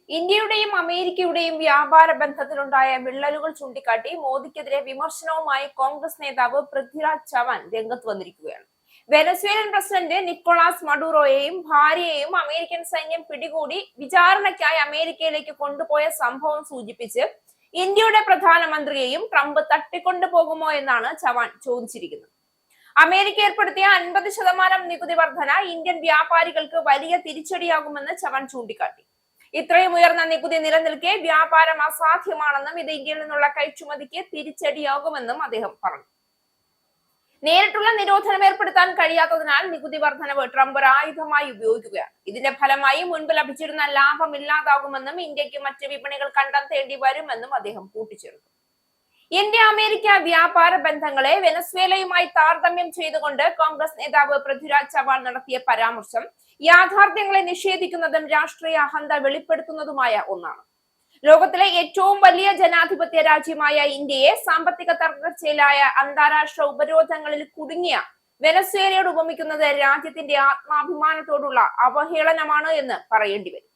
ഇന്ത്യയുടെയും അമേരിക്കയുടെയും വ്യാപാര ബന്ധത്തിലുണ്ടായ വിള്ളലുകൾ ചൂണ്ടിക്കാട്ടി മോദിക്കെതിരെ വിമർശനവുമായി കോൺഗ്രസ് നേതാവ് പൃഥ്വിരാജ് ചവാൻ രംഗത്ത് വന്നിരിക്കുകയാണ്. വെനസ്വേലൻ പ്രസിഡന്റ് നിക്കോളാസ് മഡൂറോയെയും ഭാര്യയെയും അമേരിക്കൻ സൈന്യം പിടികൂടി വിചാരണയ്ക്കായി അമേരിക്കയിലേക്ക് കൊണ്ടുപോയ സംഭവം സൂചിപ്പിച്ച് ഇന്ത്യയുടെ പ്രധാനമന്ത്രിയെയും ട്രംപ് തട്ടിക്കൊണ്ടുപോകുമോ എന്നാണ് ചവാൻ ചോദിച്ചിരിക്കുന്നത്. അമേരിക്ക ഏർപ്പെടുത്തിയ 50% നികുതി വർധന ഇന്ത്യൻ വ്യാപാരികൾക്ക് വലിയ തിരിച്ചടിയാകുമെന്ന് ചവാൻ ചൂണ്ടിക്കാട്ടി. ഇത്രയും ഉയർന്ന നികുതി നിലനിൽക്കെ വ്യാപാരം അസാധ്യമാണെന്നും ഇത് ഇന്ത്യയിൽ നിന്നുള്ള കയറ്റുമതിക്ക് തിരിച്ചടിയാകുമെന്നും അദ്ദേഹം പറഞ്ഞു. നേരിട്ടുള്ള നിരോധനം ഏർപ്പെടുത്താൻ കഴിയാത്തതിനാൽ നികുതി വർധനവ് ട്രംപ് ഒരു ആയുധമായി ഉപയോഗിക്കുകയാണ്. ഇതിന്റെ ഫലമായി മുൻപ് ലഭിച്ചിരുന്ന ലാഭം ഇല്ലാതാകുമെന്നും ഇന്ത്യക്ക് മറ്റ് വിപണികൾ കണ്ടെത്തേണ്ടി വരുമെന്നും അദ്ദേഹം കൂട്ടിച്ചേർത്തു. ഇന്ത്യ അമേരിക്ക വ്യാപാര ബന്ധങ്ങളെ വെനസ്വേലയുമായി താരതമ്യം ചെയ്തുകൊണ്ട് കോൺഗ്രസ് നേതാവ് പൃഥ്വിരാജ് ചവാൻ നടത്തിയ പരാമർശം യാഥാർത്ഥ്യങ്ങളെ നിഷേധിക്കുന്നതും രാഷ്ട്രീയ അഹന്ത വെളിപ്പെടുത്തുന്നതുമായ ഒന്നാണ്. ലോകത്തിലെ ഏറ്റവും വലിയ ജനാധിപത്യ രാജ്യമായ ഇന്ത്യയെ സാമ്പത്തിക തകർച്ചയിലായ അന്താരാഷ്ട്ര ഉപരോധങ്ങളിൽ കുടുങ്ങിയ വെനസ്വേലയോട് ഉപമിക്കുന്നത് രാജ്യത്തിന്റെ ആത്മാഭിമാനത്തോടുള്ള അവഹേളനമാണ് എന്ന് പറയേണ്ടി വരും.